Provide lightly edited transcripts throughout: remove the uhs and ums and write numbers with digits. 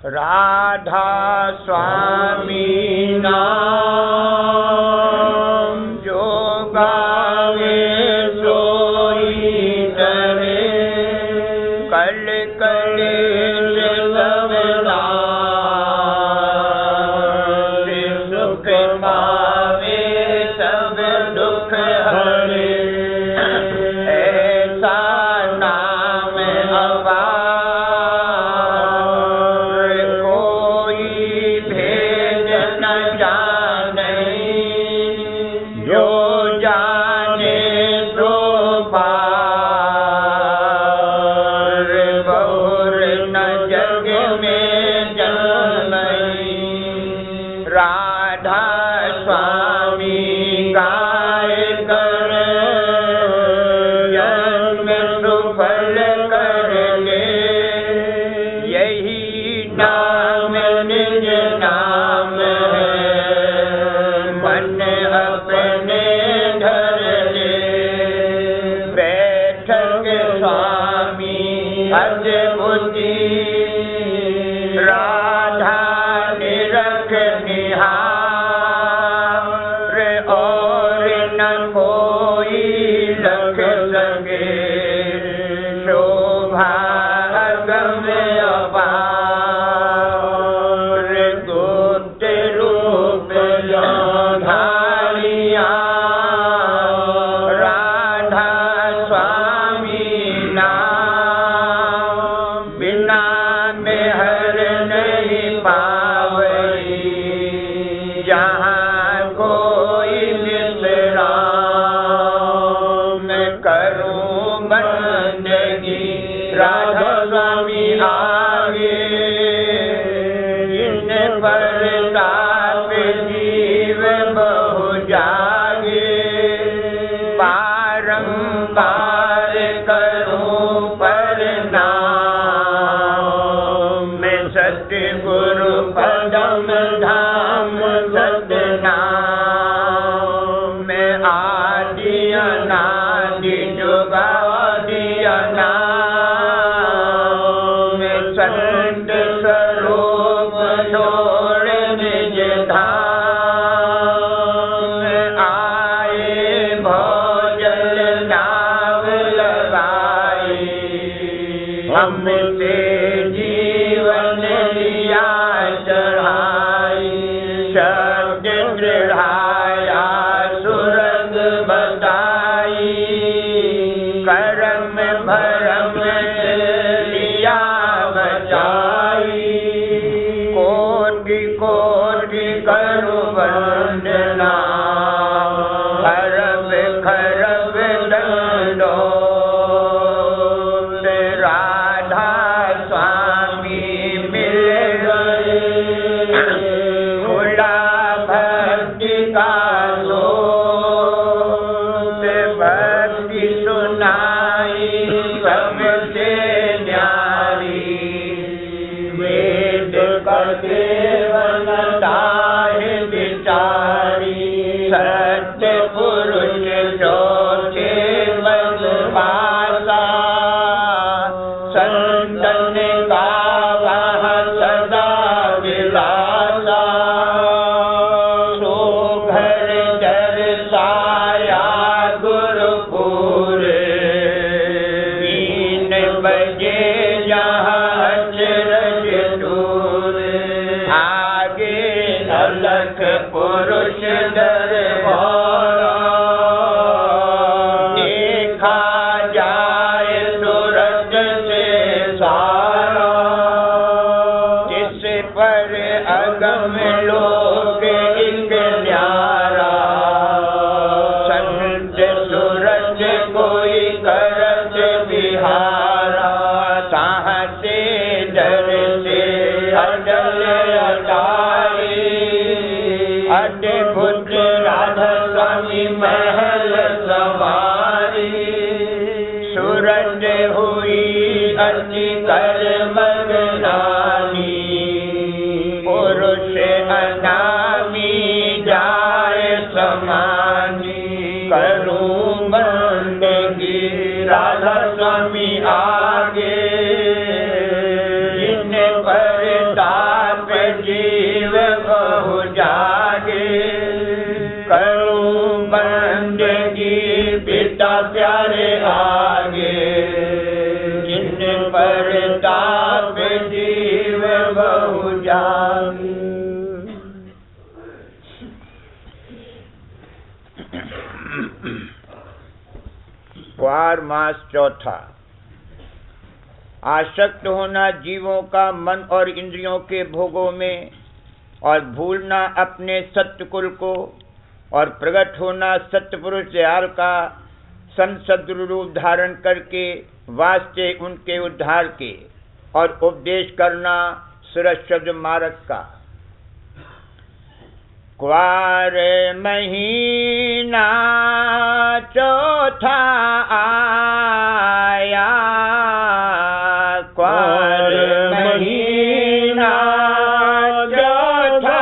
राधा स्वामी नाम जो गावे सोई तरे, कल कले सुख पावे सब दुख हरे, ऐसा नाम अपार राधा निरख निहार और न कोई लख सके, शोभा गम अपार गुप्त रूप धारिया, राधा स्वामी नाम बिना में हर नहीं पावई, जहाँ कोई विश्राम करूं बंदगी, राधा स्वामी आगे इन पर ताप जीव बहु जागे, बारंबार करूं प्रणाम, सतगुरु पदम धाम सतनाम, मैं आदि अनादि जुगादि अनाम, संत स्वरूप छोड़ निज धाम, आए भोजल नाव लगाई, हमसे जीवन लिया चढ़ाई, शब्द दृढ़ाया सुरंग बताई, कर्म भरम लिया बचाई, कोटि कोटि करु वंदना, खरब खरब दंडो, राधा स्वामी मिल गए, खुला भक्ति का सोत, भक्ति सुनाई सबसे न्यारी, वेद का सेवन ताहि विचारी, सत्य पुरुष जो बदमाशा, संतन का वह सदा विलासा, सुघर दर्शाया गुरुपुर, 3 बजे जहाँ अचरज दूर, आगे अलख पुरुष दरबारा, देखा जाए सूरत से सारा, जिस पर अगम लोग एक न्यारा, संत सूरत कोई करत बिहारा, साहसे डर से अडल अटारी, अद्भुत राधा स्वामी महल सवारी, सूरज हुई अति कर मगनारी, चार मास चौथा। आसक्त होना जीवों का मन और इंद्रियों के भोगों में, और भूलना अपने सत्य कुल को, और प्रकट होना सत्यपुरुष दयाल का संसद रूप धारण करके वास्ते उनके उद्धार के, और उपदेश करना सुरक्षित मार्ग का। क्वार महीना चौथा आया, क्वार महीना चौथा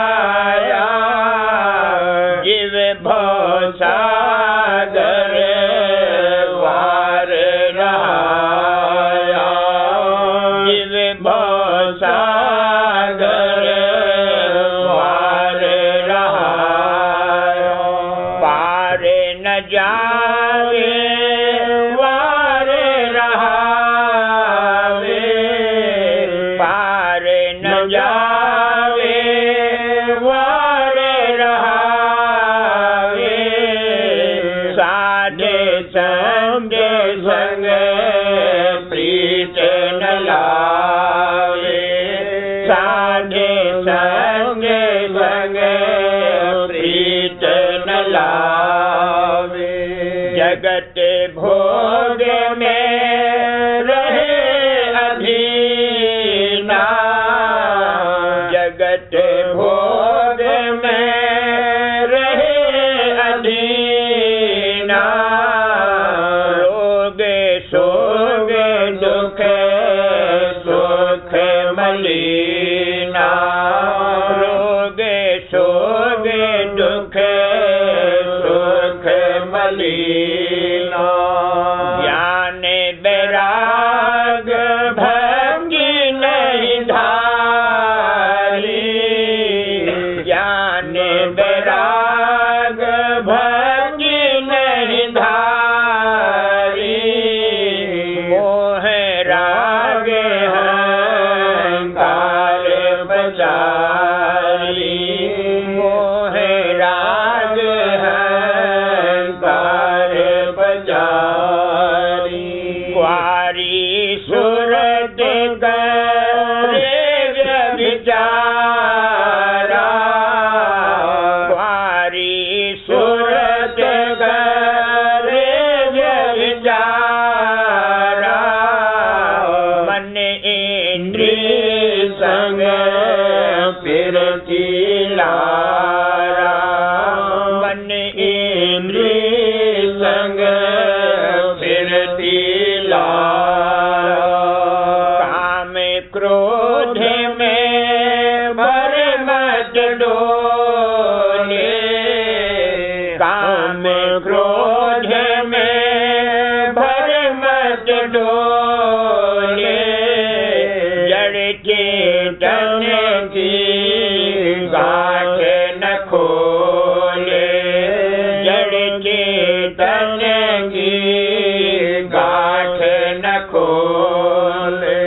आया, जीव भव सागर वार रहाया, जीव भव सागर वार रहाया, पार न जावे वार रहावे, पार न जावे वार रहावे, साधे संग संग प्रीत न लावे, साधे संग संग प्रीत न लावे, जगत भोग में रहे अधीना, जगत भोग में रहे अधीना, रोग शोक दुख सुख मलीना, रोग शोक दुख सुख मलीना, ज्ञान वैराग भक्ति नहीं धारी, ज्ञान वैराग भक्ति नहीं धारी, मोह राग अहंकार बजारी, मोह राग अहंकार बजारी, क्वारी सूरत करे व्यभिचारा, क्वारी सूरत करे व्यभिचारा, मन इंद्रिय संग फिरती लारा, मन इंद्रिय संग फिरती लारा, काम क्रोध में भर मत डोले, काम क्रोध में भर मत डोले, जड़ चेतन की गांठ न खोले, जड़ चेतन की गांठ न खोले,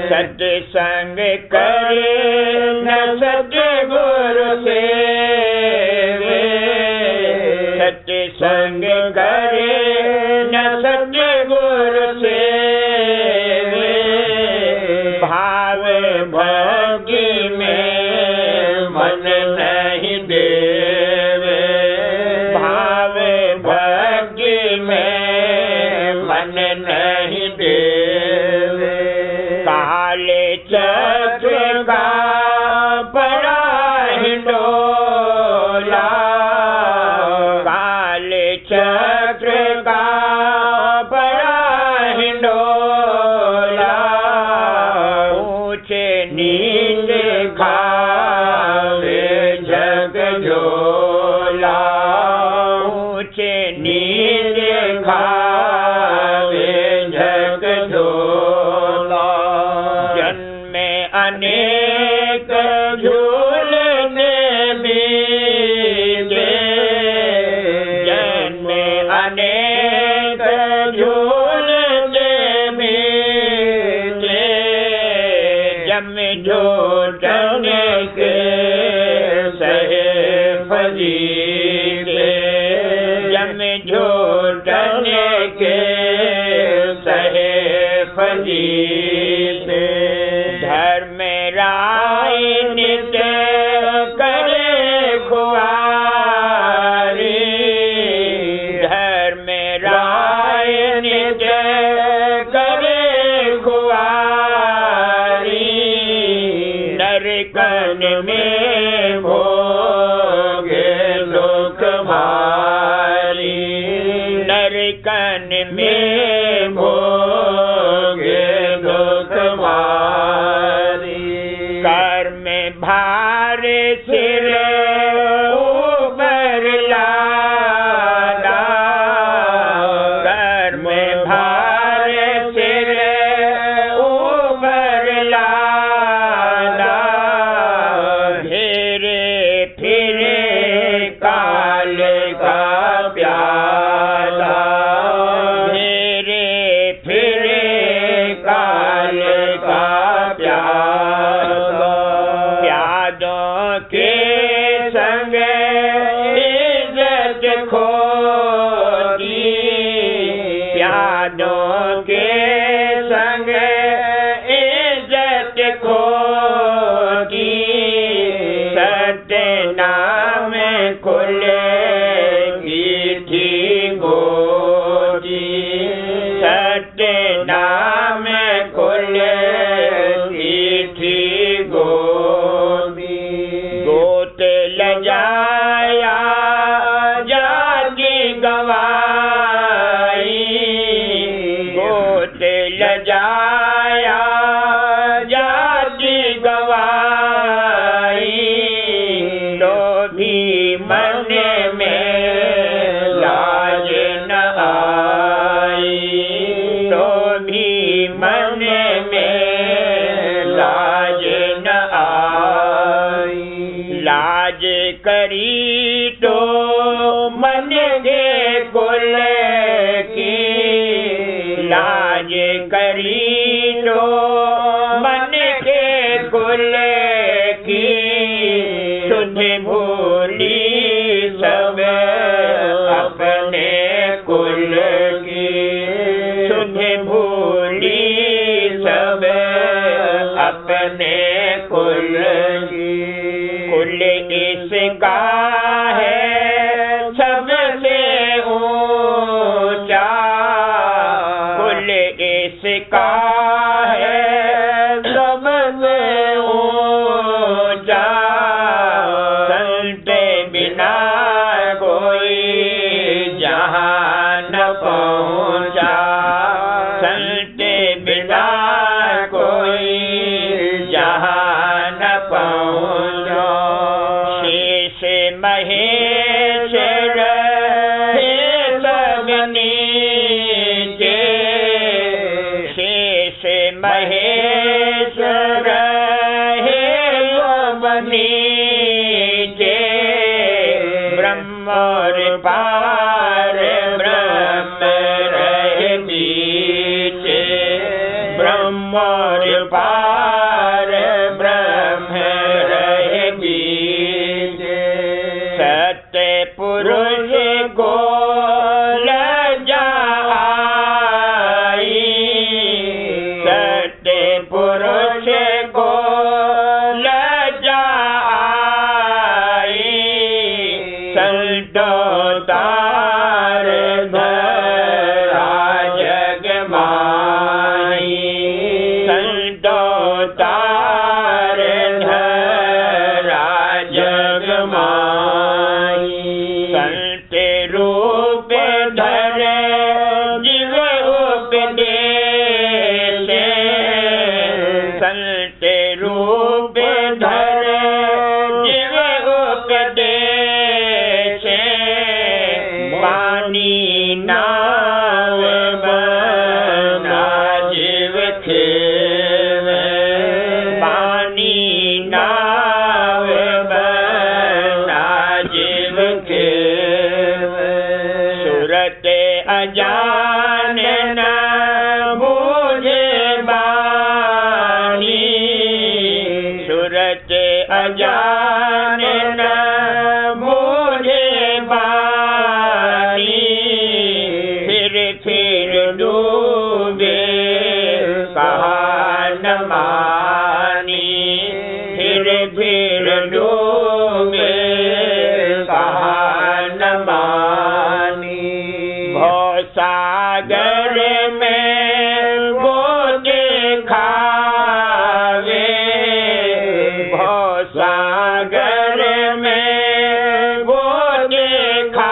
सत्संग करे न सतगुरु सेवे, सत्संग करे न सतगुरु सेवे, भाव भक्ति में मन नहीं देवे, भाव भक्ति में मन नहीं देवे, काले चक्र का बड़ा हिंडोला, काले चक्र का बड़ा हिंडोला, ऊंचे नीचे खावे जग झोला, ऊंचे नीचे खावे जग झोला, जन्मे अनेक झूलने बीते, जन्मे अनेक झूलने बीते, जम झूठने के सहे फजीते, जम झूठने धर्म राय नित्य करे खुआरी, धर्म राय नित्य करे खुआरी, नरकन में भोगे लोक भारी, नरकन में भोगे लोक भारी। कर्म भार सिर ऊपर लादा, कर्म भार सिर ऊपर लादा, घेरे फिरे काल का प्याला, घेरे फिरे काल का प्याला। प्यादों के संग इज्जत खोदी, प्यादों के संग इज्जत खोदी, सत्य नाम खुलेगी थी गोदी, सत्य नाम खुलेगी थी गोदी। गोत लजाया जाति गवाई, गोत लजाया जाति गवाई, तो भी मन में लाज न आई, तो भी मन में लाज न आई। लाज करी तो मन के कुल की, लाज करी तो मन के कुल की, सुध भूली सब अपने कुल की, सुध भूली सब अपने कुल की। कुल इसका है सबसे ऊंचा, कुल इसका है सबसे ऊंचा, संत बिना कोई जहाँ न पहुँचा, संत बिना कोई जहाँ न पहुँचा। शेष महेश रहे सब नीचे, शेष महेश रहे सब नीचे, ब्रह्म और पार ब्रह्म रहे बीचे, ब्रह्म और पार ब्रह्म रहे बीचे। सत्य पुरुष को लज्जा आई, सत्य पुरुष को लज्जा आई, संतों तार धरा जग माई, संतों तार धरा जग माई। संत रूप धरे जीव उपदेश, संत रूप धरे जीव उपदेश, पानी नाव बना जीव खेवे, पानी नाव बना जीव खेवे। सूरत अजान न बूझे बानी, सूरत अजान न बूझे बानी, फिर डूबे कहा मानी, फिर डूबे कहा न मानी। भव सागर में वो देखावे, भव सागर में वो देखावे,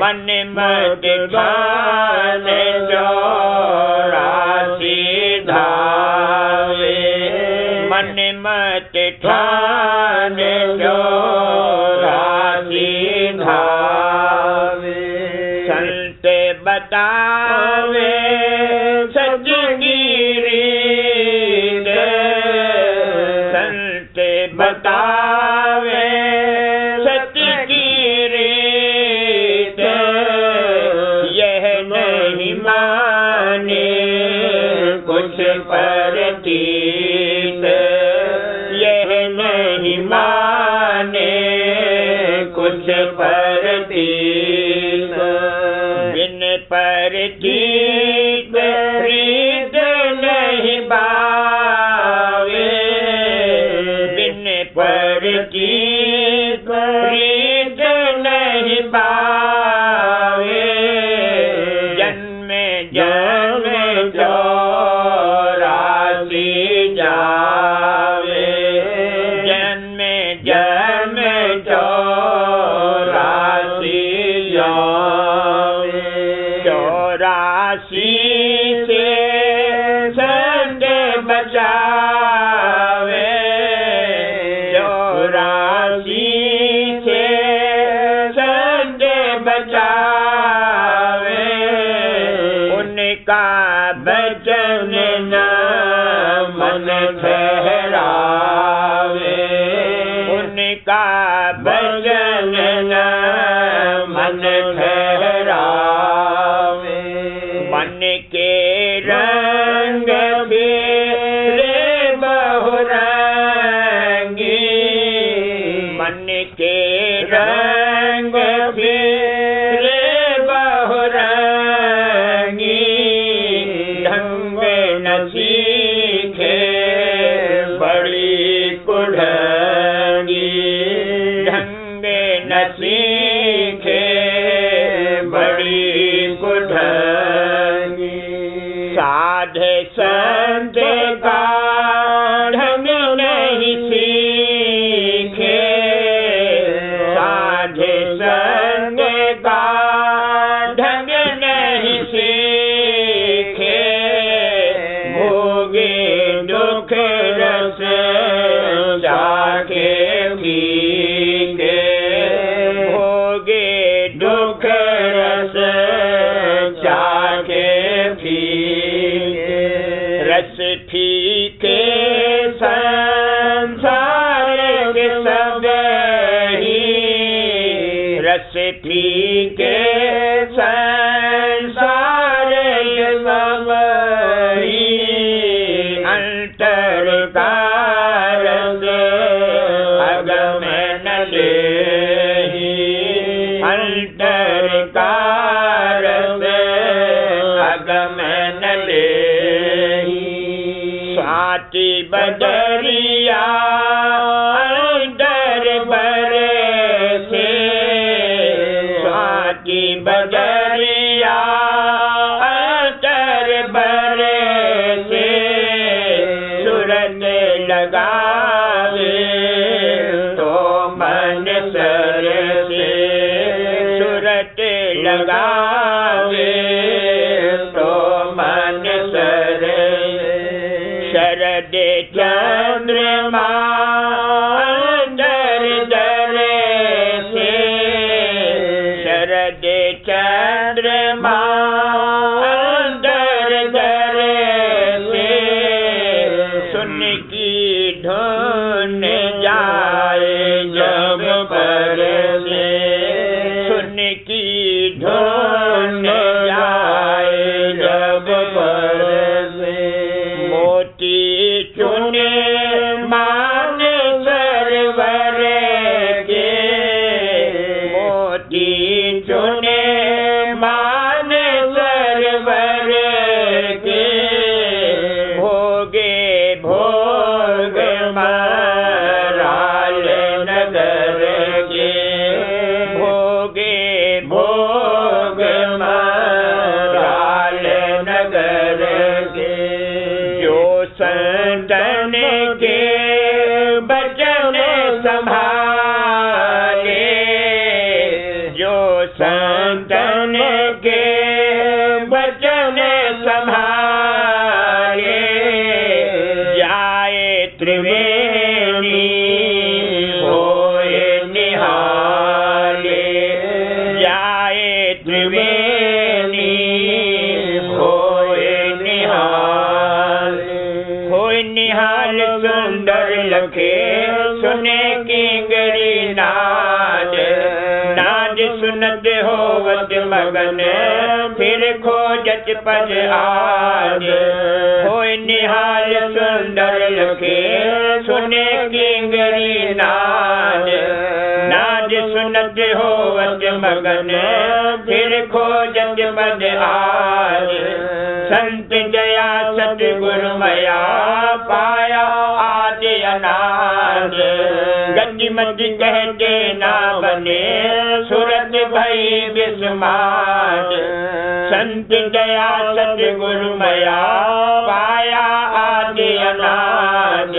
मन मत ठान चौरासी धावे, मन मत ठान चौरासी धावे। संत बतावे सच की रीत, संत बतावे सच की रीत, यह नहीं माने कुछ परतीत, यह नहीं माने कुछ परतीत। बिन परतीत प्रीत नहीं पावे, बिन परतीत प्रीत नहीं पावे। जन्म जन्म चौरासी जावे, जन्म जन्म चौरासी जावे। चौरासी से संत बचावे, चौरासी से संत बचावे। उनका वचन न मन ठहरावे, उनका वचन न मन ठहरावे। मन के रंग फिरे बहुरंगी, मन के रंग फिरे बहुरंगी। ढंग न सीखे बड़ी कुढ़ंगी, ढंग न सीखे बड़ी कुढ़ंगी। साध संत का ढंग नहीं सीखे, साध संत का ढंग नहीं सीखे। भोगे दुख रस जाके फीके, भोगे दुख रस जाके फीके। रस फीके संसार के सब ही, रस फीके संसार के सब ही। अंतर का रस अगम न लेहि, अंतर का रस अगम न लेहि। स्वाति बदरिया अंतर बरसे, स्वाति बदरिया अंतर बरसे। सूरत लगावे तो मन सरसे, सूरत लगावे तो मन सरसे। शरद चंद्रमा अंदर दरसे, शरद चंद्रमा अंदर दरसे। सुन की धुन जाए जब परसे, सुन की धुन जाए जब परसे। मोती चुने मांग लखे सुने किंगरी नाद। नाद सुनत होवत मगन फिर खोजत पद आद। होय निहाल सुंदर लखे सुने किंगरी नाद। नाद सुनत होवत मगन फिर खोजत पद आद। संत दया सतगुरु मया पाया आदि अनाद। गतिमति कहते ना बने सुरत भई विस्माद। संत दया सतगुरु मया पाया आदि अनाद।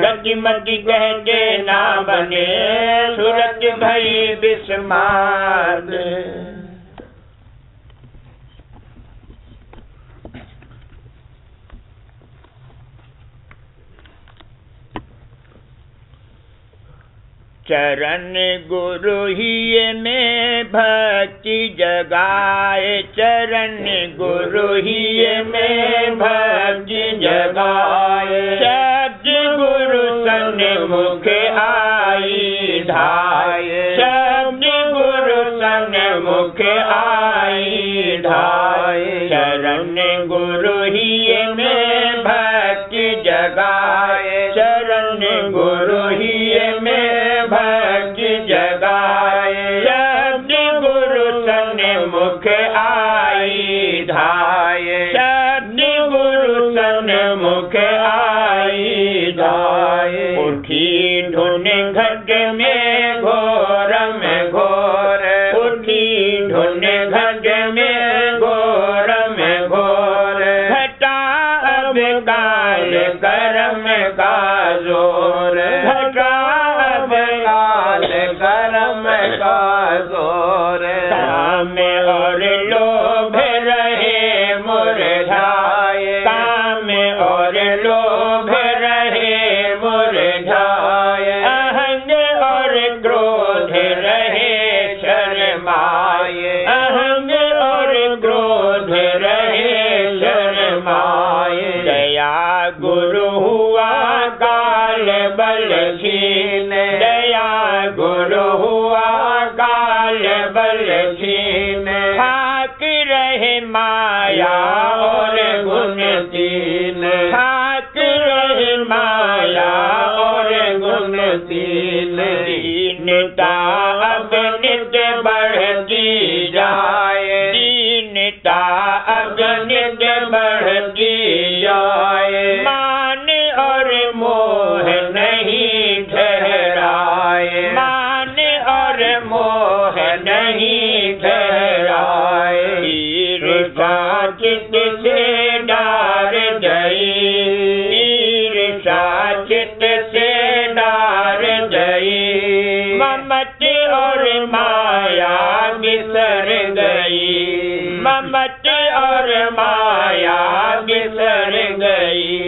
गतिमति कहते ना बने सुरत भई विस्माद। चरण गुरु ही में भक्ति जगाए। चरण गुरु ही में भक्ति जगाए। शब्द गुरु सन्मुख आई ढाए। शब्द गुरु सन्मुख आई ढाए। चरण गुरु ही में भक्ति जगाए। चरण गुरु ही में भक्ति जगाए। शब्द गुरु सन्मुख आई ढाए। शब्द गुरु सन्मुख आई ढाए। उठी धुन घट में घोर में घोर। उठी धुन घट में घोर में घोर। घटा अब काल कर्म का जोर। घटा कर्म का जोर। काम और लोभ रहे मुरझाए। काम और लोभ रहे मुरझाए। अहंग और क्रोध रहे शर्माए। अहंग और क्रोध रहे शर्माए। दया गुरु हुआ काल बल छीन। दया गुरु हुआ काल बल छीन। खाक रहे माया और गुण तीन। खाक रहे माया और गुण तीन। दीनता अब नित बढ़ती जाए। दीनता अब नित बढ़ती जाए। मान और मोह नहीं ठहराए। मान और मोह नहीं ठहराए। ईर्षा चित्त से डार गई। ईर्षा चित्त से डार गई। ममत और माया बिसर गई। ममत और माया बिसर गई।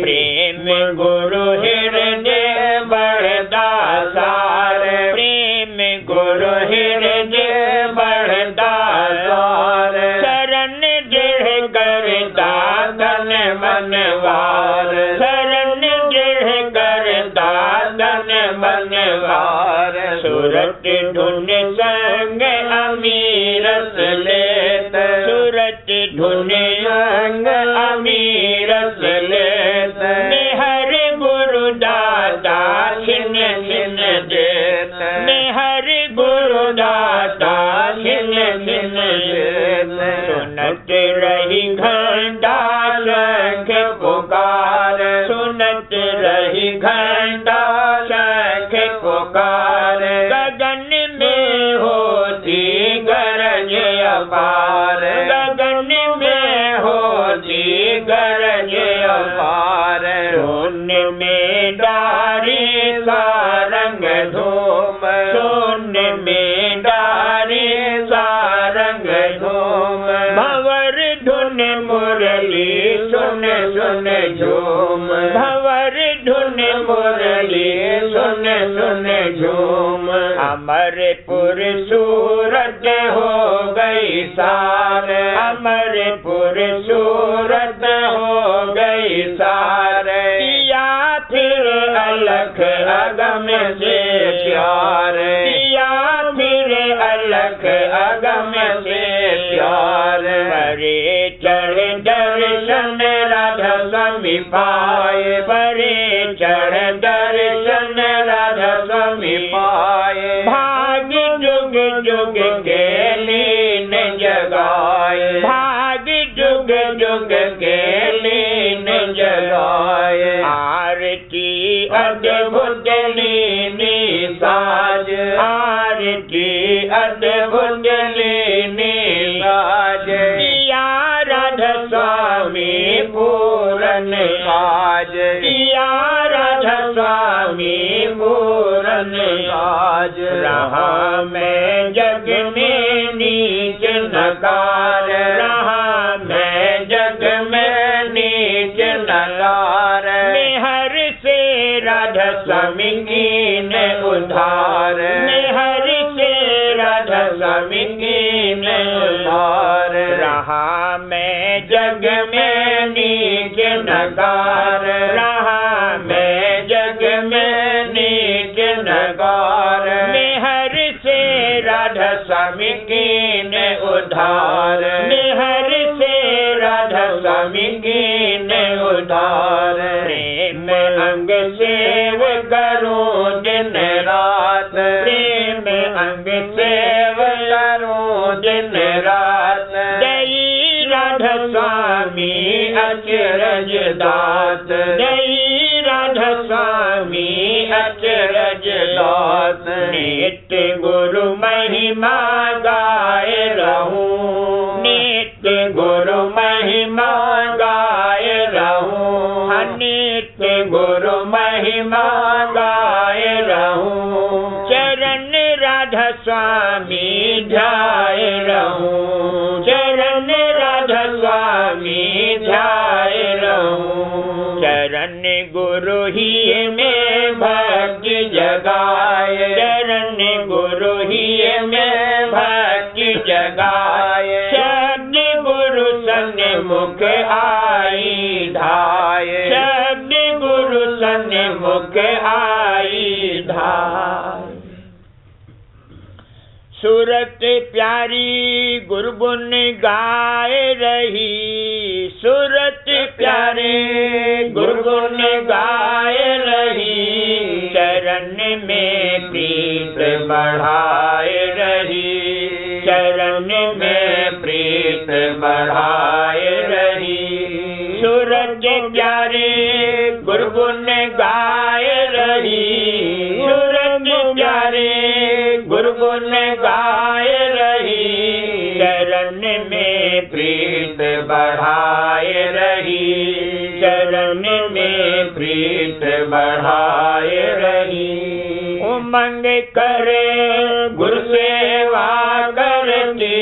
प्रेम गुरु हृदय बढ़ता सार। प्रेम गुरु हृदय बढ़ता सार। शरण दृढ़ करता तन मन वार। शरण दृढ़ करता तन मन वार। सुरत धुन संग अमीरस लेत। सुरत धुन संग अमीरस लेत। मेहर गुरु दाता छिन छिन देत। मेहर गुरु दाता छिन छिन देत। सुनत रही घंटा शंख पुकार। सुनत रही घंटा शंख पुकार। गगन में होती गरज अपार। गगन में होती गरज अपार। शून्य में डारी सारंग धूम। शून्य में डारी सारंग धूम। भंवर धुन मुरली सुन सुन झूम। भंवर धुन मुरली सुन सुन झूम। अमरपुर सूरत हो गई सार। अमरपुर सूरत हो गई सार। या फिर स्वामी पाए, परे चढ़ दर्शन राधा स्वामी पाए। भाग जुग जुग के लीन जगाए, भाग जुग जुग के लीन जगाए। आरती अद्भुत लीनी साज, आरती अद्भुत लीनी साज। किया राधा स्वामी पूरन काज, किया राधा स्वामी पूरन काज। रहा मैं जग में नीच नकार, रहा मैं जग में नीच नकार। मेहर से राधा स्वामी कीन उधार, मेहर से राधा स्वामी कीन उधार। रहा मैं जग में नीच नकार, रहा मैं जग में नीच नकार। मेहर से राधा स्वामी कीन उधार, मेहर से राधा स्वामी कीन उधार। प्रेम अंग सेव करूं दिन रात, प्रेम अंग सेव करूं दिन रात। दई राधा स्वामी अचरज दात, दई राधा स्वामी अचरज दात। नित्य गुरु महिमा गाए रहूं, नित्य गुरु महिमा गाए रहूं, नित्य गुरु महिमा गाए रहूं। चरण राधा स्वामी ध्याए रहूं, चरण राधा स्वामी ध्याए रहूं। चरण गुरु ही में भक्ति जगाए, चरण गुरु ही में भक्ति जगाए। शब्द गुरु सन्मुख आई धाये, शब्द गुरु सन्मुख आई धाये। सूरत प्यारी गुरु गुण गाए रही, सूरत प्यारे गुरु गुण गाए रही। चरण में प्रीत बढ़ाए रही, चरण में प्रीत बढ़ाए रही। सूरत प्यारे गुरु गुण गाए रही, सूरत प्यारे गुरु गुण गाए रही। चरण में प्रीत बढ़ाए रही, चरण में प्रीत बढ़ाए रही। उमंग करे गुरु सेवा करती,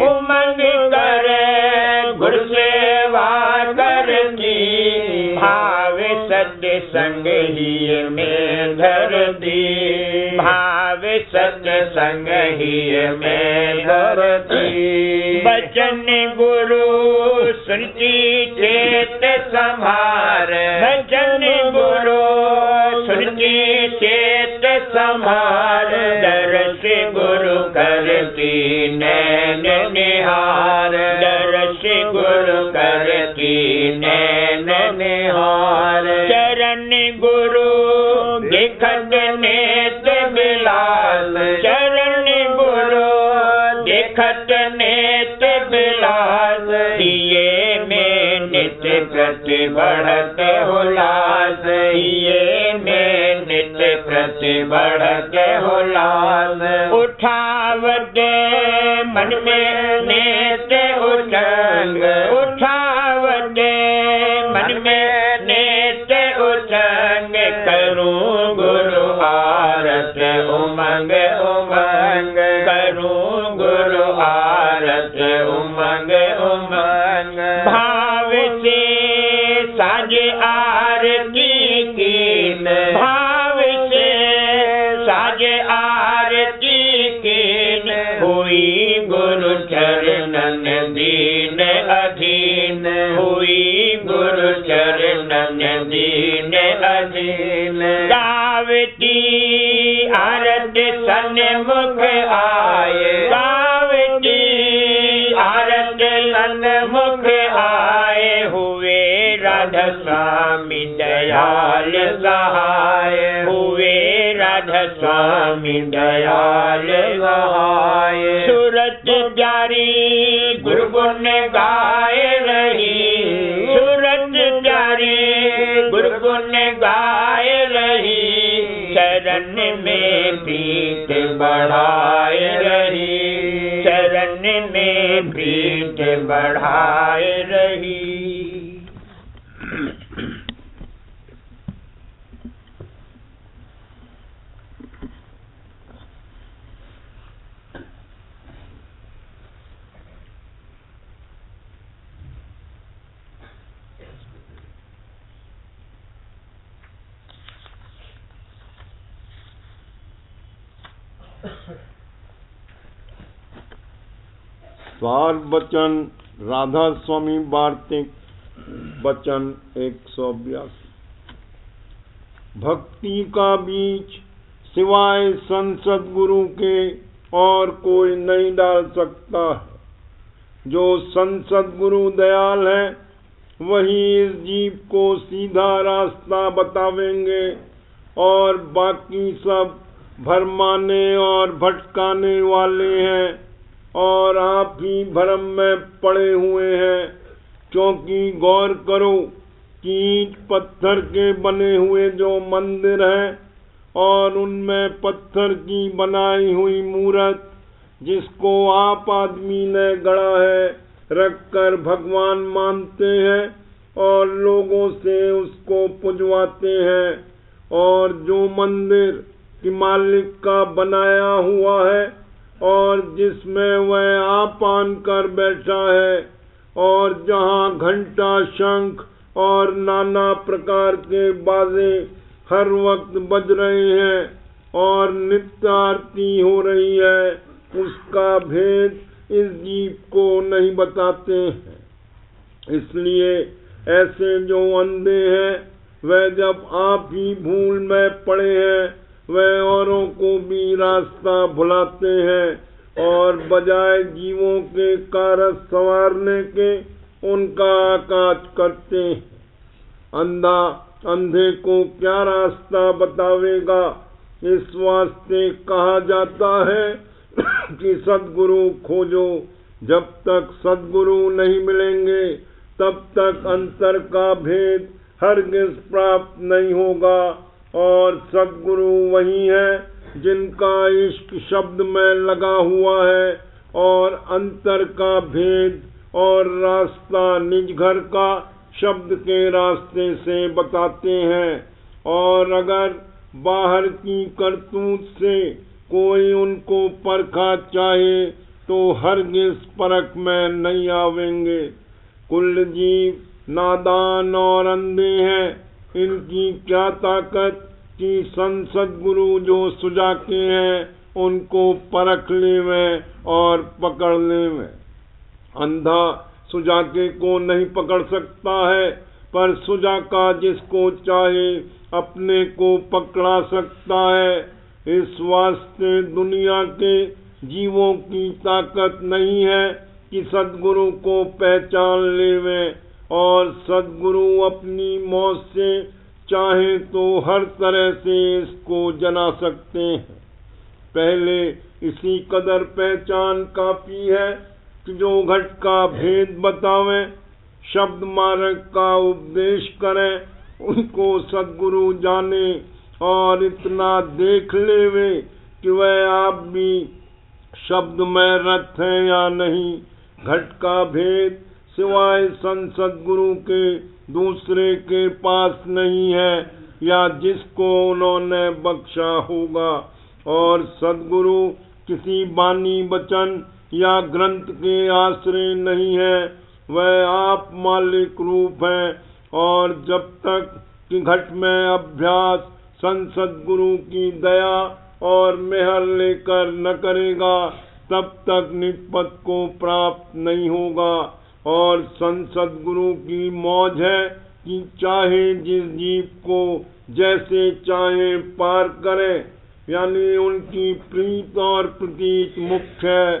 उमंग करे गुरु सेवा करती। भाव सत्य संग ही में धरती, भाव सत्य संग ही में धरती। बचन गुरु सुनती चेत संभार, बचन गुरु सुनती चेत संभार। दर्श गुरु करती नैन निहार, दर्श गुरु करती नैन निहार। चरण गुरु देखत नेत बिलास, चरण गुरु देखत नेत बिलास। ये में नित्य प्रति बढ़त उल्लास, ये में नित्य प्रति बढ़त उल्लास। उठावत मन में नेत उचंग, उठावत मन में नेत उचंग। करूं गुरु आरत उमंग उमंग, करूं गुरु आरत उमंग उमंग। भाव से साज आरती कीन, भाव से साज आरती कीन। हुई गुरु चरणन दीन अधीन, हुई गुरु चरणन दीन अधीन। गावती आरत सन्मुख आए, गावती आरत सन्मुख आए। हुए राधा स्वामी दयाल सहाय, हुए राधा स्वामी दयाल सहाय। सूरत प्यारी गुरु गुण गाय रही, सूरत प्यारी गुरु गुण गाय रही, शरण में प्रीत बढ़ाए रही, शरण में प्रीत बढ़ाए रही। सार बचन राधा स्वामी वार्तिक वचन 182। भक्ति का बीज सिवाय संसद गुरु के और कोई नहीं डाल सकता है। जो संसद गुरु दयाल है वही इस जीव को सीधा रास्ता बतावेंगे और बाकी सब भरमाने और भटकाने वाले हैं और आप ही भ्रम में पड़े हुए हैं। क्योंकि गौर करो कि ईंट पत्थर के बने हुए जो मंदिर हैं और उनमें पत्थर की बनाई हुई मूर्त जिसको आप आदमी ने गढ़ा है रखकर भगवान मानते हैं और लोगों से उसको पुजवाते हैं, और जो मंदिर कि मालिक का बनाया हुआ है और जिसमें वह आप आन कर बैठा है और जहाँ घंटा शंख और नाना प्रकार के बाजे हर वक्त बज रहे हैं और नित्य आरती हो रही है, उसका भेद इस जीव को नहीं बताते हैं। इसलिए ऐसे जो अंधे हैं वह जब आप ही भूल में पड़े हैं वह औरों को भी रास्ता भुलाते हैं और बजाय जीवों के कारज संवारने के उनका आकाश करते हैं। अंधा अंधे को क्या रास्ता बतावेगा, इस वास्ते कहा जाता है कि सद्गुरु खोजो। जब तक सद्गुरु नहीं मिलेंगे तब तक अंतर का भेद हरगिज प्राप्त नहीं होगा। और सद्गुरु वही है जिनका इश्क शब्द में लगा हुआ है और अंतर का भेद और रास्ता निज घर का शब्द के रास्ते से बताते हैं। और अगर बाहर की करतूत से कोई उनको परखा चाहे तो हरगिज परख में नहीं आवेंगे। कुल जीव नादान और अंधे हैं, इनकी क्या ताकत कि संसद गुरु जो सुजाके हैं उनको परख लेवें और पकड़ लेवें। अंधा सुजाके को नहीं पकड़ सकता है, पर सुजाका जिसको चाहे अपने को पकड़ा सकता है। इस वास्ते दुनिया के जीवों की ताकत नहीं है कि सद्गुरु को पहचान लेवें, और सद्गुरु अपनी मौत से चाहे तो हर तरह से इसको जना सकते हैं। पहले इसी कदर पहचान काफी है कि जो घट का भेद बतावें, शब्द मार्ग का उपदेश करें, उनको सद्गुरु जाने और इतना देख लेवे कि वह आप भी शब्द में रत हैं या नहीं। घट का भेद सिवाय संसद गुरु के दूसरे के पास नहीं है या जिसको उन्होंने बख्शा होगा। और सद्गुरु किसी बानी वचन या ग्रंथ के आश्रय नहीं है, वह आप मालिक रूप हैं। और जब तक कि घट में अभ्यास संसद गुरु की दया और मेहर लेकर न करेगा तब तक निष्पत्ति को प्राप्त नहीं होगा। और संसद गुरु की मौज है कि चाहे जिस जीव को जैसे चाहे पार करें, यानी उनकी प्रीत और प्रतीत मुख्य है।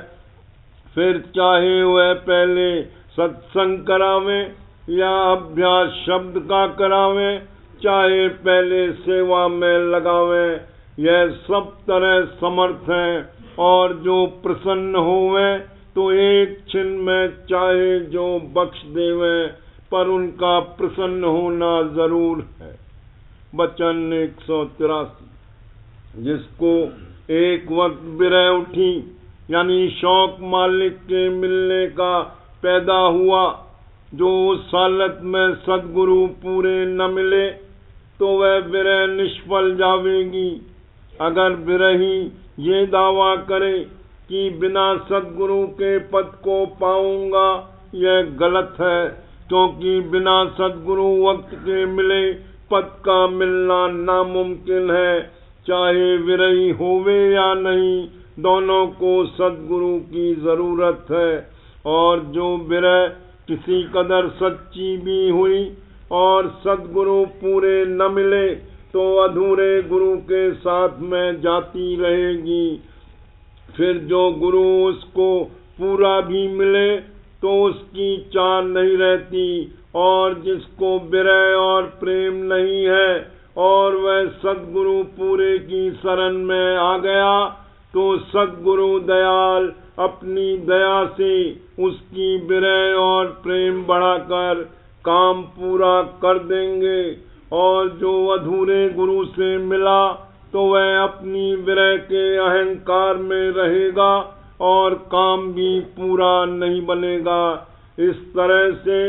फिर चाहे वह पहले सत्संग करावें या अभ्यास शब्द का करावे, चाहे पहले सेवा में लगावे, यह सब तरह समर्थ है। और जो प्रसन्न होवे तो एक क्षण में चाहे जो बख्श देवे, पर उनका प्रसन्न होना जरूर है। वचन 183। जिसको एक वक्त विरह उठी, यानी शौक मालिक के मिलने का पैदा हुआ, जो उस हालत में सद्गुरु पूरे न मिले तो वह विरह निष्फल जावेगी। अगर विरही ये दावा करे कि बिना सद्गुरु के पद को पाऊंगा, यह गलत है, क्योंकि बिना सद्गुरु वक्त के मिले पद का मिलना नामुमकिन है। चाहे विरही होवे या नहीं, दोनों को सद्गुरु की जरूरत है। और जो विरह किसी कदर सच्ची भी हुई और सद्गुरु पूरे न मिले तो अधूरे गुरु के साथ में जाती रहेगी। फिर जो गुरु उसको पूरा भी मिले तो उसकी चाह नहीं रहती। और जिसको विरह और प्रेम नहीं है और वह सद्गुरु पूरे की शरण में आ गया, तो सद्गुरु दयाल अपनी दया से उसकी विरह और प्रेम बढ़ाकर काम पूरा कर देंगे। और जो अधूरे गुरु से मिला तो वह अपनी विरह के अहंकार में रहेगा और काम भी पूरा नहीं बनेगा। इस तरह से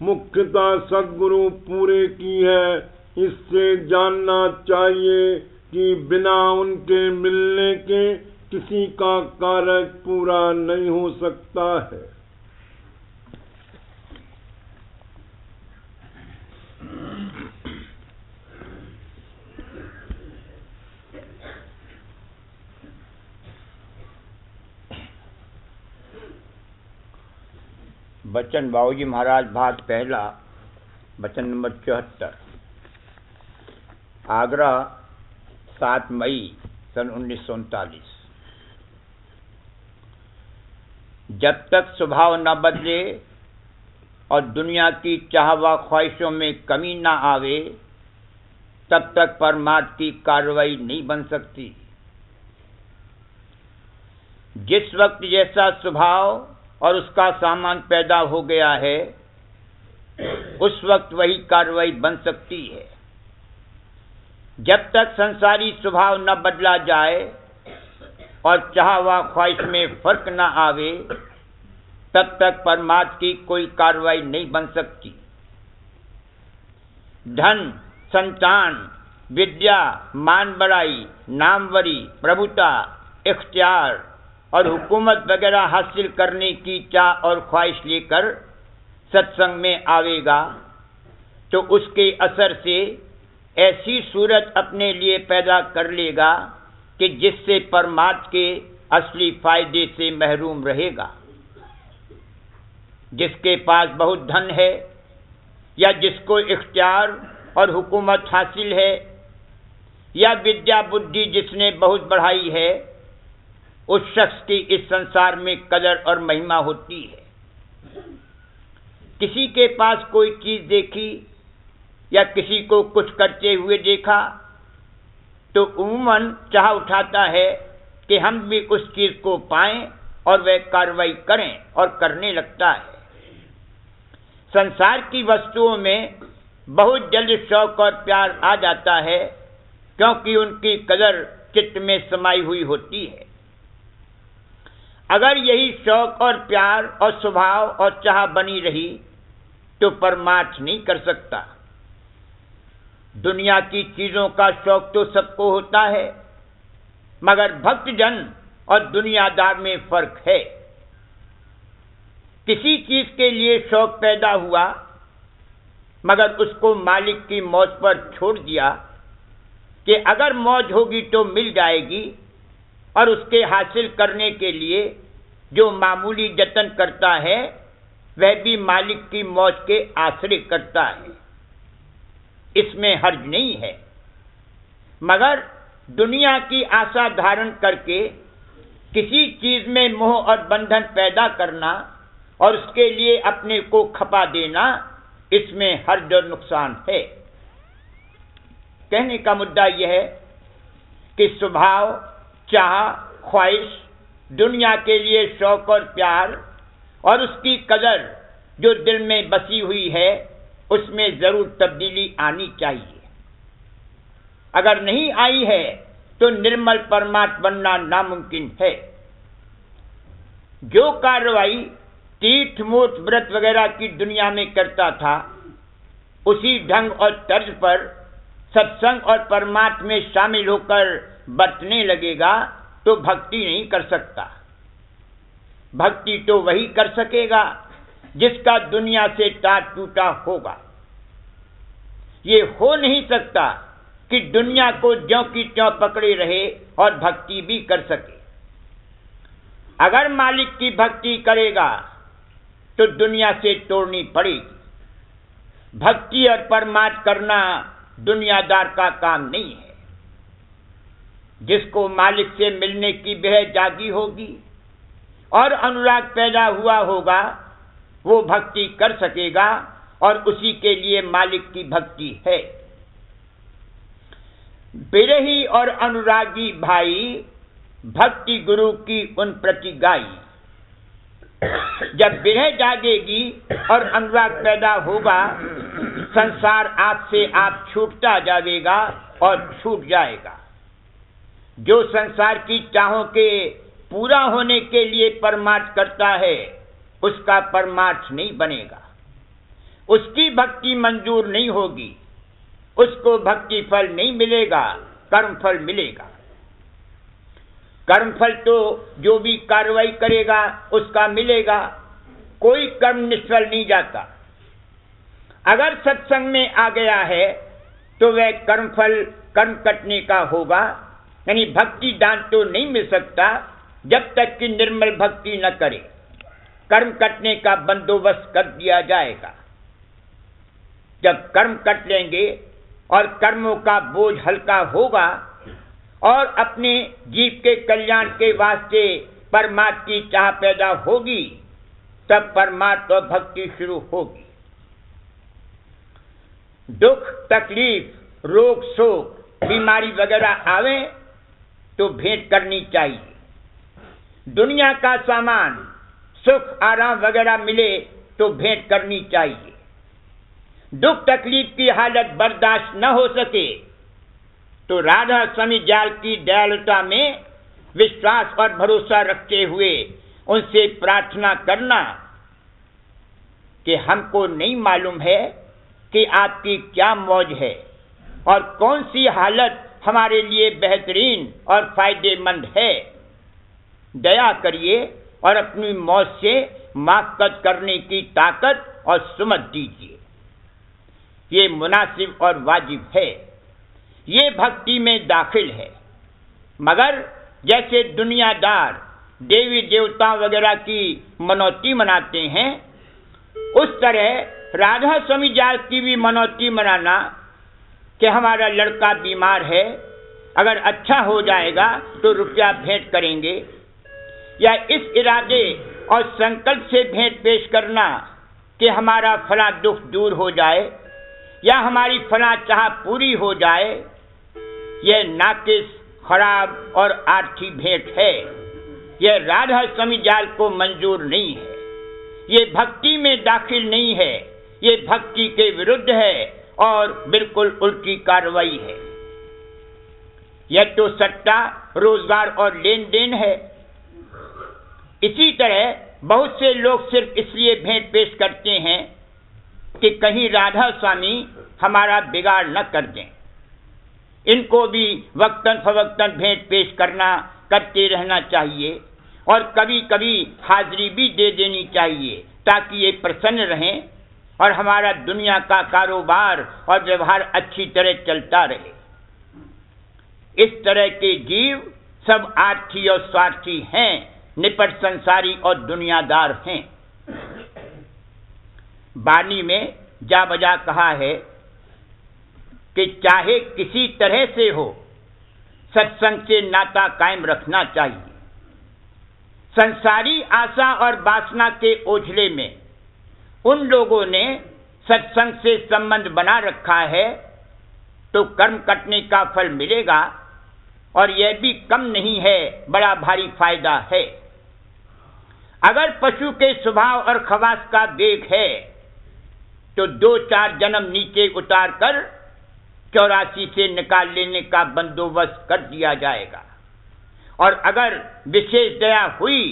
मुख्यतः सद्गुरु पूरे की है। इससे जानना चाहिए कि बिना उनके मिलने के किसी का कार्य पूरा नहीं हो सकता है। वचन बाबूजी महाराज भाग पहला, वचन नंबर 74। आगरा 7 मई सन 1939। जब तक स्वभाव न बदले और दुनिया की चाह व ख्वाहिशों में कमी न आवे, तब तक परमार्थ की कार्रवाई नहीं बन सकती। जिस वक्त जैसा स्वभाव और उसका सामान पैदा हो गया है, उस वक्त वही कार्रवाई बन सकती है। जब तक संसारी स्वभाव न बदला जाए और चाह व ख्वाहिश में फर्क न आवे, तब तक परमार्थ की कोई कार्रवाई नहीं बन सकती। धन, संतान, विद्या, मान बढ़ाई, नामवरी, प्रभुता, इख्तियार और हुकूमत वगैरह हासिल करने की चाह और ख्वाहिश लेकर सत्संग में आवेगा, तो उसके असर से ऐसी सूरत अपने लिए पैदा कर लेगा कि जिससे परमार्थ के असली फायदे से महरूम रहेगा। जिसके पास बहुत धन है या जिसको इख्तियार और हुकूमत हासिल है या विद्या बुद्धि जिसने बहुत बढ़ाई है, उस शख्स की इस संसार में कदर और महिमा होती है। किसी के पास कोई चीज देखी या किसी को कुछ करते हुए देखा तो उम्मन चाह उठाता है कि हम भी उस चीज को पाएं और वह कार्रवाई करें और करने लगता है। संसार की वस्तुओं में बहुत जल्द शौक और प्यार आ जाता है, क्योंकि उनकी कदर चित्त में समाई हुई होती है। अगर यही शौक और प्यार और स्वभाव और चाह बनी रही तो परमार्थ नहीं कर सकता। दुनिया की चीजों का शौक तो सबको होता है, मगर भक्तजन और दुनियादार में फर्क है। किसी चीज के लिए शौक पैदा हुआ, मगर उसको मालिक की मौज पर छोड़ दिया कि अगर मौज होगी तो मिल जाएगी, और उसके हासिल करने के लिए जो मामूली जतन करता है वह भी मालिक की मौज के आश्रय करता है। इसमें हर्ज नहीं है, मगर दुनिया की आशा धारण करके किसी चीज में मोह और बंधन पैदा करना और उसके लिए अपने को खपा देना, इसमें हर्ज और नुकसान है। कहने का मुद्दा यह है कि स्वभाव, चाह, ख्वाहिश, दुनिया के लिए शौक और प्यार और उसकी कदर जो दिल में बसी हुई है, उसमें जरूर तब्दीली आनी चाहिए। अगर नहीं आई है तो निर्मल परमात्मा बनना नामुमकिन है। जो कार्रवाई तीर्थ, मूर्त, व्रत वगैरह की दुनिया में करता था, उसी ढंग और तर्ज पर सत्संग और परमात्मा में शामिल होकर बरतने लगेगा तो भक्ति नहीं कर सकता। भक्ति तो वही कर सकेगा जिसका दुनिया से तार टूटा होगा। ये हो नहीं सकता कि दुनिया को ज्यों की त्यों पकड़े रहे और भक्ति भी कर सके। अगर मालिक की भक्ति करेगा तो दुनिया से तोड़नी पड़ेगी। भक्ति और परमार्थ करना दुनियादार का काम नहीं है। जिसको मालिक से मिलने की बेह जागी होगी और अनुराग पैदा हुआ होगा, वो भक्ति कर सकेगा और उसी के लिए मालिक की भक्ति है। बिरही और अनुरागी भाई भक्ति गुरु की उन प्रति गाई। जब बिरह जागेगी और अनुराग पैदा होगा, संसार आपसे आप छूटता जाएगा और छूट जाएगा। जो संसार की चाहों के पूरा होने के लिए परमार्थ करता है, उसका परमार्थ नहीं बनेगा। उसकी भक्ति मंजूर नहीं होगी। उसको भक्ति फल नहीं मिलेगा, कर्म फल मिलेगा। कर्म फल तो जो भी कार्रवाई करेगा उसका मिलेगा। कोई कर्म निष्फल नहीं जाता। अगर सत्संग में आ गया है तो वह कर्म फल कर्म कटने का होगा। यानी भक्ति दान तो नहीं मिल सकता जब तक कि निर्मल भक्ति न करे। कर्म कटने का बंदोबस्त कर दिया जाएगा। जब कर्म कट लेंगे और कर्मों का बोझ हल्का होगा और अपने जीव के कल्याण के वास्ते परमात्मा की चाह पैदा होगी, तब परमात्मा और भक्ति शुरू होगी। दुख, तकलीफ, रोग, शोक, बीमारी वगैरह आवे तो भेंट करनी चाहिए। दुनिया का सामान, सुख, आराम वगैरह मिले तो भेंट करनी चाहिए। दुख तकलीफ की हालत बर्दाश्त न हो सके तो राधा स्वामी जाल की दयालुता में विश्वास और भरोसा रखते हुए उनसे प्रार्थना करना कि हमको नहीं मालूम है कि आपकी क्या मौज है और कौन सी हालत हमारे लिए बेहतरीन और फायदेमंद है। दया करिए और अपनी मौज से माफ़ करने की ताकत और सुमत दीजिए। ये मुनासिब और वाजिब है। ये भक्ति में दाखिल है। मगर जैसे दुनियादार देवी देवता वगैरह की मनौती मनाते हैं, उस तरह राधा स्वामी जाल की भी मनौती मनाना कि हमारा लड़का बीमार है, अगर अच्छा हो जाएगा तो रुपया भेंट करेंगे, या इस इरादे और संकल्प से भेंट पेश करना कि हमारा फला दुख दूर हो जाए या हमारी फला चाह पूरी हो जाए, यह नाकिस, खराब और आर्थी भेंट है। यह राधा स्वामी जाल को मंजूर नहीं है। ये भक्ति में दाखिल नहीं है। ये भक्ति के विरुद्ध है और बिल्कुल उल्टी कार्रवाई है। यह तो सट्टा, रोजगार और लेन देन है। इसी तरह बहुत से लोग सिर्फ इसलिए भेंट पेश करते हैं कि कहीं राधा स्वामी हमारा बिगाड़ न कर दें। इनको भी वक्तन फवक्तन भेंट पेश करते रहना चाहिए और कभी कभी हाजिरी भी दे देनी चाहिए ताकि ये प्रसन्न रहें और हमारा दुनिया का कारोबार और व्यवहार अच्छी तरह चलता रहे। इस तरह के जीव सब आर्थी और स्वार्थी हैं, निपट संसारी और दुनियादार हैं। वाणी में जा बजा कहा है कि चाहे किसी तरह से हो, सत्संग से नाता कायम रखना चाहिए। संसारी आशा और वासना के ओझले में उन लोगों ने सत्संग से संबंध बना रखा है तो कर्म कटने का फल मिलेगा, और यह भी कम नहीं है, बड़ा भारी फायदा है। अगर पशु के स्वभाव और खवास का वेग है तो 2-4 जन्म नीचे उतार कर 84 से निकाल लेने का बंदोबस्त कर दिया जाएगा, और अगर विशेष दया हुई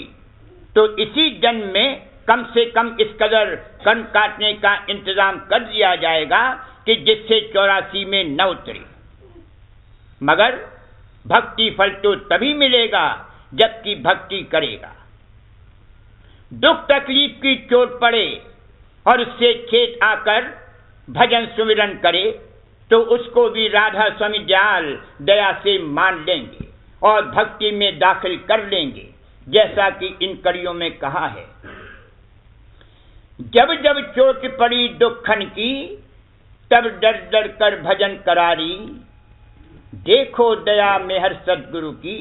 तो इसी जन्म में कम से कम इस कदर कर्म काटने का इंतजाम कर दिया जाएगा कि जिससे 84 में न उतरे। मगर भक्ति फल तो तभी मिलेगा जबकि भक्ति करेगा। दुख तकलीफ की चोट पड़े और उससे खेत आकर भजन सुमिरन करे तो उसको भी राधा स्वामी दयाल दया से मान लेंगे और भक्ति में दाखिल कर लेंगे, जैसा कि इन कड़ियों में कहा है। जब जब चोट पड़ी दुखन की, तब डर डर कर भजन करारी, देखो दया में हर सद्गुरु की,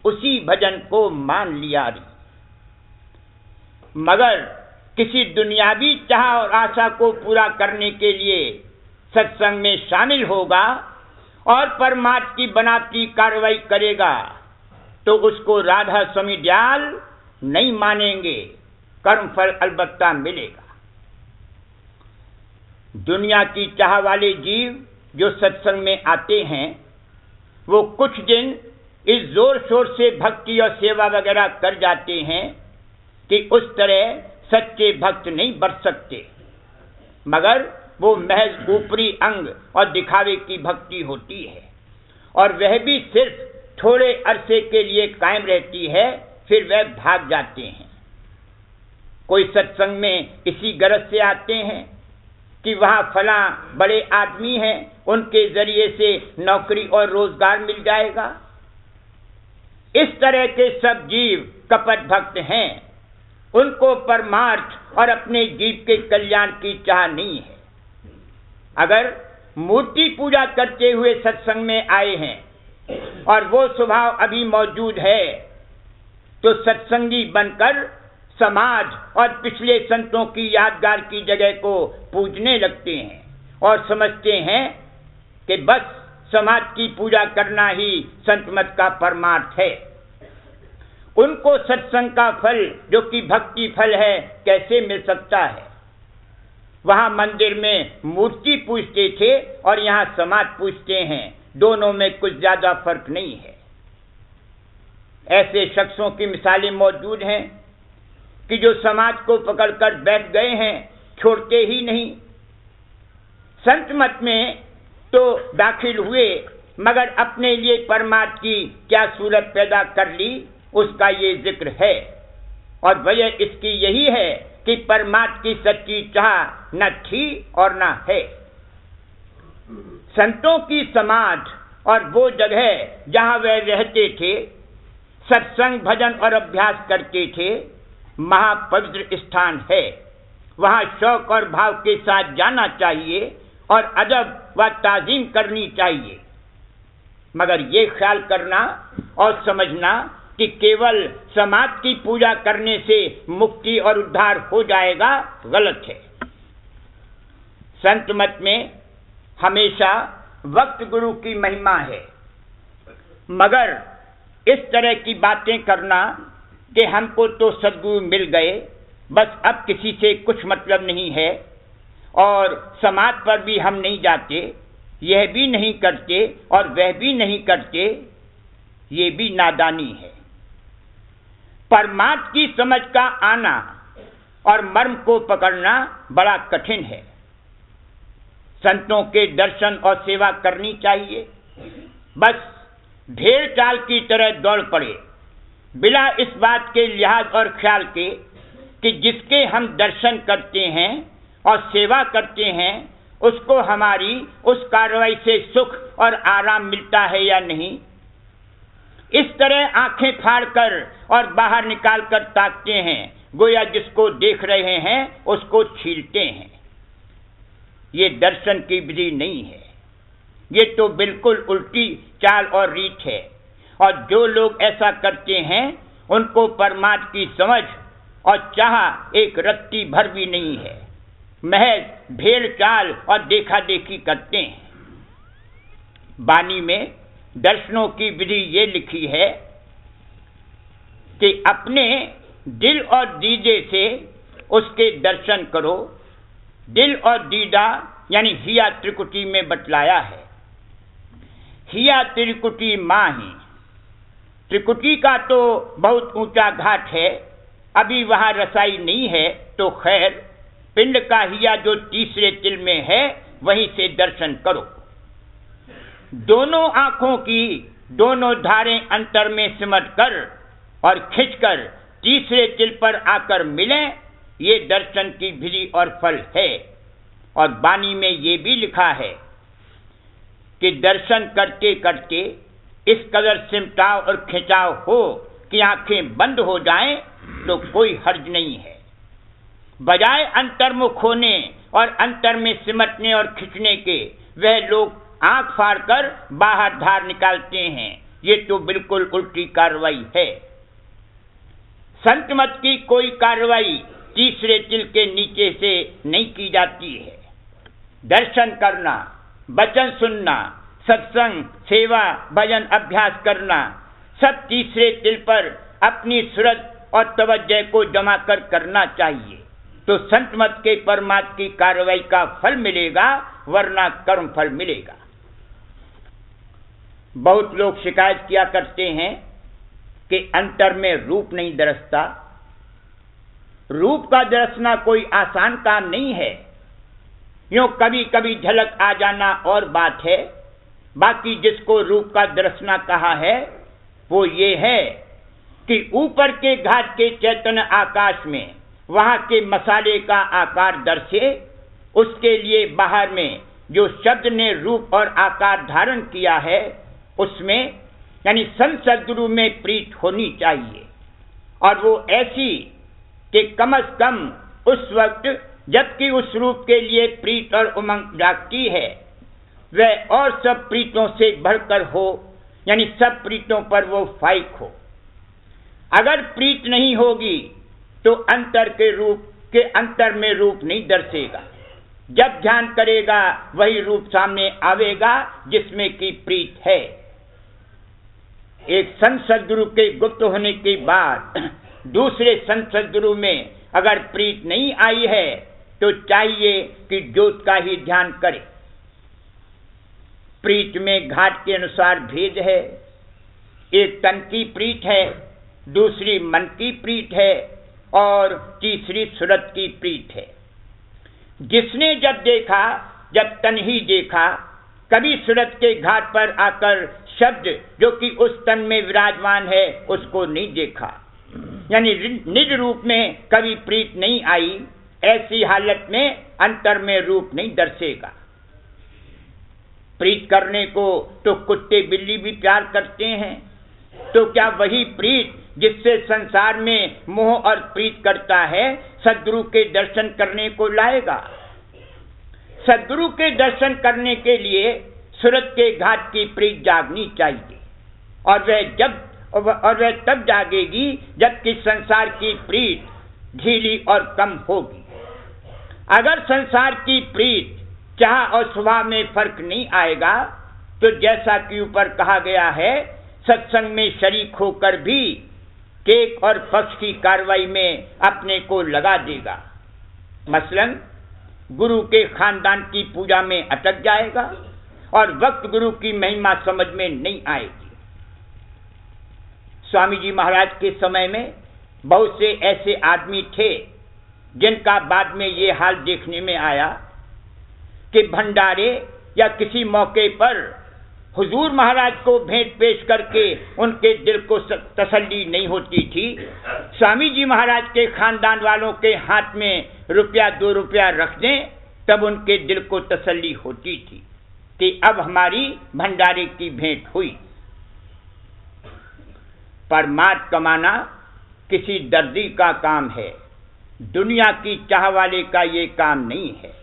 उसी भजन को मान लिया री। मगर किसी दुनियावी चाह और आशा को पूरा करने के लिए सत्संग में शामिल होगा और परमात्मा की बनावटी कार्रवाई करेगा तो उसको राधा स्वामी दयाल नहीं मानेंगे, कर्म फल अलबत्ता मिलेगा। दुनिया की चाह वाले जीव जो सत्संग में आते हैं वो कुछ दिन इस जोर शोर से भक्ति और सेवा वगैरह कर जाते हैं कि उस तरह सच्चे भक्त नहीं बन सकते, मगर वो महज ऊपरी अंग और दिखावे की भक्ति होती है, और वह भी सिर्फ थोड़े अरसे के लिए कायम रहती है, फिर वह भाग जाते हैं। कोई सत्संग में इसी गरज से आते हैं कि वहां फला बड़े आदमी हैं, उनके जरिए से नौकरी और रोजगार मिल जाएगा। इस तरह के सब जीव कपट भक्त हैं, उनको परमार्थ और अपने जीव के कल्याण की चाह नहीं है। अगर मूर्ति पूजा करते हुए सत्संग में आए हैं और वो स्वभाव अभी मौजूद है तो सत्संगी बनकर समाज और पिछले संतों की यादगार की जगह को पूजने लगते हैं और समझते हैं कि बस समाज की पूजा करना ही संत मत का परमार्थ है। उनको सत्संग का फल जो कि भक्ति फल है कैसे मिल सकता है? वहां मंदिर में मूर्ति पूजते थे और यहां समाज पूजते हैं, दोनों में कुछ ज्यादा फर्क नहीं है। ऐसे शख्सों की मिसालें मौजूद हैं कि जो समाज को पकड़कर बैठ गए हैं, छोड़ते ही नहीं। संत मत में तो दाखिल हुए मगर अपने लिए परमात्मा की क्या सूरत पैदा कर ली, उसका ये जिक्र है, और वजह इसकी यही है कि परमात्मा की सच्ची चाह न थी और न है। संतों की समाज और वो जगह जहां वे रहते थे, सत्संग भजन और अभ्यास करते थे, महापवित्र स्थान है। वहां शौक और भाव के साथ जाना चाहिए और अदब व ताजीम करनी चाहिए, मगर ये ख्याल करना और समझना कि केवल समाज की पूजा करने से मुक्ति और उद्धार हो जाएगा, गलत है। संत मत में हमेशा वक्त गुरु की महिमा है, मगर इस तरह की बातें करना कि हमको तो सद्गुरु मिल गए, बस अब किसी से कुछ मतलब नहीं है और समाज पर भी हम नहीं जाते, यह भी नहीं करते और वह भी नहीं करते, ये भी नादानी है। परमात्मा की समझ का आना और मर्म को पकड़ना बड़ा कठिन है। संतों के दर्शन और सेवा करनी चाहिए, बस भेड़ चाल की तरह दौड़ पड़े, बिना इस बात के लिहाज और ख्याल के कि जिसके हम दर्शन करते हैं और सेवा करते हैं उसको हमारी उस कार्रवाई से सुख और आराम मिलता है या नहीं। इस तरह आंखें फाड़कर और बाहर निकालकर ताकते हैं, गोया जिसको देख रहे हैं उसको छीलते हैं। ये दर्शन की विधि नहीं है, ये तो बिल्कुल उल्टी चाल और रीत है, और जो लोग ऐसा करते हैं उनको परमात्मा की समझ और चाह एक रत्ती भर भी नहीं है। महज भेड़ चाल और देखा देखी करते हैं। वाणी में दर्शनों की विधि ये लिखी है कि अपने दिल और दीदे से उसके दर्शन करो। दिल और दीदा यानी हिया त्रिकुटी में बतलाया है। हिया त्रिकुटी माही। त्रिकुटी का तो बहुत ऊंचा घाट है, अभी वहां रसाई नहीं है, तो खैर पिंड का हिया जो तीसरे तिल में है वहीं से दर्शन करो। दोनों आंखों की दोनों धारें अंतर में सिमट कर और खिंचकर तीसरे तिल पर आकर मिलें, ये दर्शन की विधि और फल है। और वाणी में ये भी लिखा है कि दर्शन करते करते इस कदर सिमटाव और खिंचाव हो कि आंखें बंद हो जाएं तो कोई हर्ज नहीं है। बजाय अंतर्मुख होने और अंतर में सिमटने और खिंचने के, वह लोग आंख फाड़ कर बाहर धार निकालते हैं। ये तो बिल्कुल उल्टी कार्रवाई है। संत मत की कोई कार्रवाई तीसरे तिल के नीचे से नहीं की जाती है। दर्शन करना, वचन सुनना, सत्संग, सेवा, भजन, अभ्यास करना सब तीसरे तिल पर अपनी सूरत और तवज्जो को जमा कर करना चाहिए, तो संत मत के परमात्मा की कार्रवाई का फल मिलेगा, वरना कर्म फल मिलेगा। बहुत लोग शिकायत किया करते हैं कि अंतर में रूप नहीं दरसता। रूप का दरसना कोई आसान काम नहीं है। यूं कभी कभी झलक आ जाना और बात है, बाकी जिसको रूप का दरसना कहा है वो ये है कि ऊपर के घाट के चैतन्य आकाश में वहां के मसाले का आकार दर्शे, उसके लिए बाहर में जो शब्द ने रूप और आकार धारण किया है उसमें यानी संत सद्गुरु में प्रीत होनी चाहिए। और वो ऐसी कि कम से कम उस वक्त जबकि उस रूप के लिए प्रीत और उमंग जागती है, वह और सब प्रीतों से बढ़कर हो, यानी सब प्रीतों पर वो फाइक हो। अगर प्रीत नहीं होगी तो अंतर में रूप नहीं दर्शेगा। जब ध्यान करेगा वही रूप सामने आवेगा जिसमें की प्रीत है। एक संत सद्गुरु के गुप्त होने के बाद दूसरे संत सद्गुरु में अगर प्रीत नहीं आई है तो चाहिए कि ज्योत का ही ध्यान करे। प्रीत में घाट के अनुसार भेद है। एक तन की प्रीत है, दूसरी मन की प्रीत है और तीसरी सूरत की प्रीत है। जिसने जब देखा, जब तन ही देखा, कभी सूरत के घाट पर आकर शब्द जो कि उस तन में विराजमान है उसको नहीं देखा, यानी निज रूप में कभी प्रीत नहीं आई। ऐसी हालत में अंतर में रूप नहीं दर्शेगा। प्रीत करने को तो कुत्ते बिल्ली भी प्यार करते हैं, तो क्या वही प्रीत जिससे संसार में मोह और प्रीत करता है सद्गुरु के दर्शन करने को लाएगा? सद्गुरु के दर्शन करने के लिए सूरत के घाट की प्रीत जागनी चाहिए, और वह तब जागेगी जबकि संसार की प्रीत ढीली और कम होगी। अगर संसार की प्रीत चाह और स्वभाव में फर्क नहीं आएगा तो जैसा कि ऊपर कहा गया है, सत्संग में शरीक होकर भी केक और पक्ष की कार्रवाई में अपने को लगा देगा। मसलन गुरु के खानदान की पूजा में अटक जाएगा और वक्त गुरु की महिमा समझ में नहीं आएगी। स्वामी जी महाराज के समय में बहुत से ऐसे आदमी थे जिनका बाद में ये हाल देखने में आया कि भंडारे या किसी मौके पर हुजूर महाराज को भेंट पेश करके उनके दिल को तसल्ली नहीं होती थी। स्वामी जी महाराज के खानदान वालों के हाथ में रुपया 2 रुपया रख दें तब उनके दिल को तसल्ली होती थी कि अब हमारी भंडारे की भेंट हुई। परमार्थ कमाना किसी दर्दी का काम है, दुनिया की चाह वाले का ये काम नहीं है।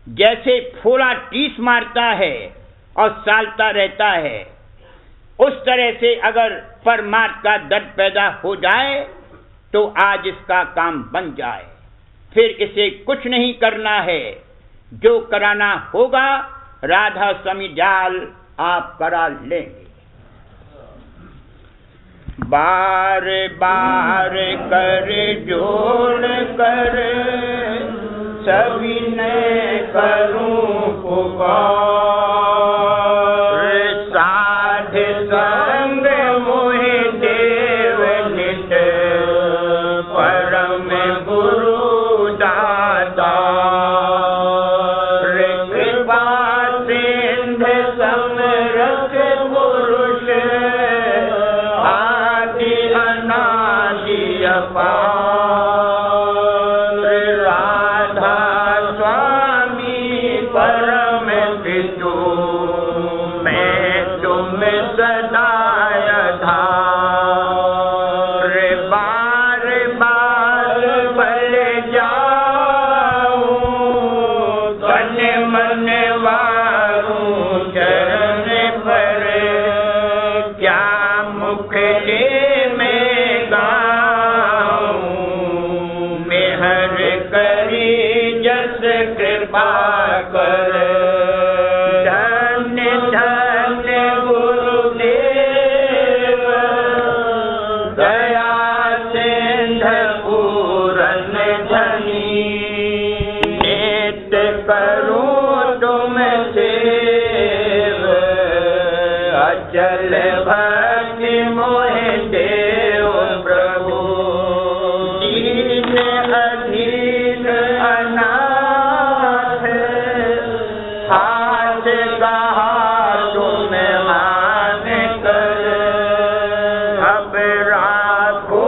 जैसे फोड़ा टीस मारता है और सालता रहता है, उस तरह से अगर परमार्थ का दर्द पैदा हो जाए तो आज इसका काम बन जाए। फिर इसे कुछ नहीं करना है। जो कराना होगा राधा स्वामी दयाल आप करा लेंगे। बार बार कर जोड़ कर सभी ने करूं पुकार, साध संग मोहि देव नित परम गुरु दाता, कृपा सिंध समरथ पुरुष आदि अनादि अपार, राधा स्वामी परम पितु मैं तुम सदा आधार, बार बार बल जाऊं तन मन वारूं चरण पर, क्या मुख ले मैं गाऊं मेहर करी जस कृपा कर, धन्य धन्य गुरुदेव दया सिंध पूरन धनी, नित्य करूं तुम सेव अचल भक्ति मोहि देव प्रभु, दीन अधीन अनाथ हाथ कहा तुम मान कर, अब राखो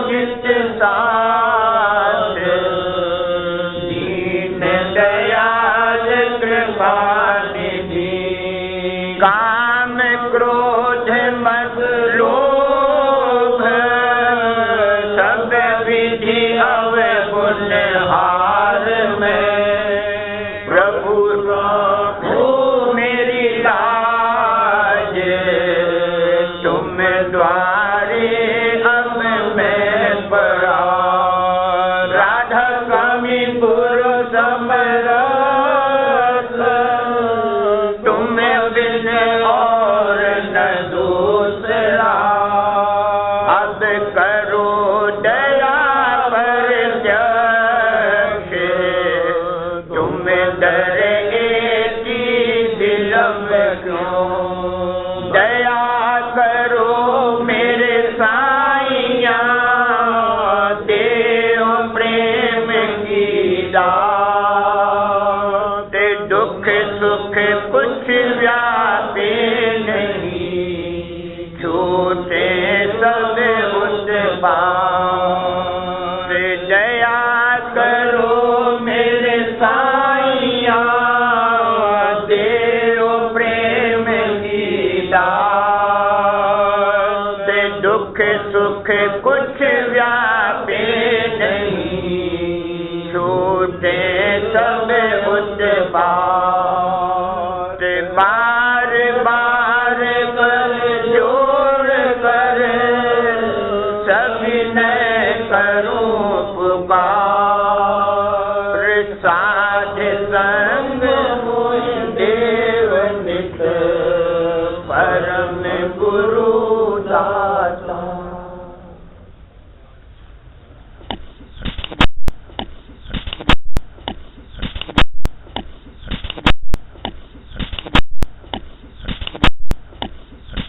नित साथ दीन दयाल कृपा निधि, काम क्रोध मद लोभ सब विधि अवगुण हार में, प्रभु राखो मेरी लाज तुम द्वारे अब मैं पड़ा, राधा स्वामी गुरु समरथ तुम बिन और न दूसरा, अब करो दया पर जक्ष तुम डरे दिलम क्यों, दया करो मेरे साईया देव प्रेम की दात, दुख सुख कुछ व्यापे नहीं छूटे सब उस पार, दया करो मेरे साईया देव प्रेम की दात, दुख सुख कुछ